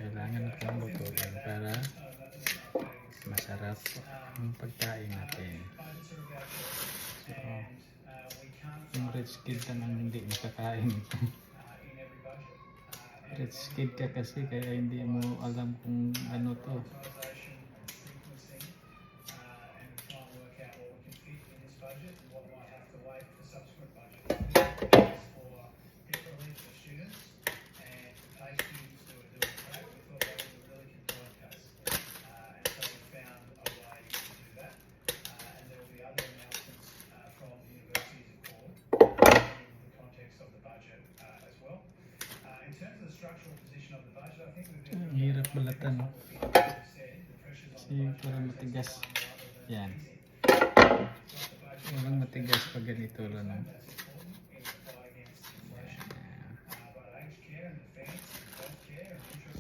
kailangan itong lutuin para masarap ang pagkain natin. So, yung rich kid ka nang hindi makakain ito. Rich kid ka kasi kaya hindi mo alam kung ano to. Ang hirap balatan, no? Kasi parang matigas. Yan. Walang matigas pag ganito lang.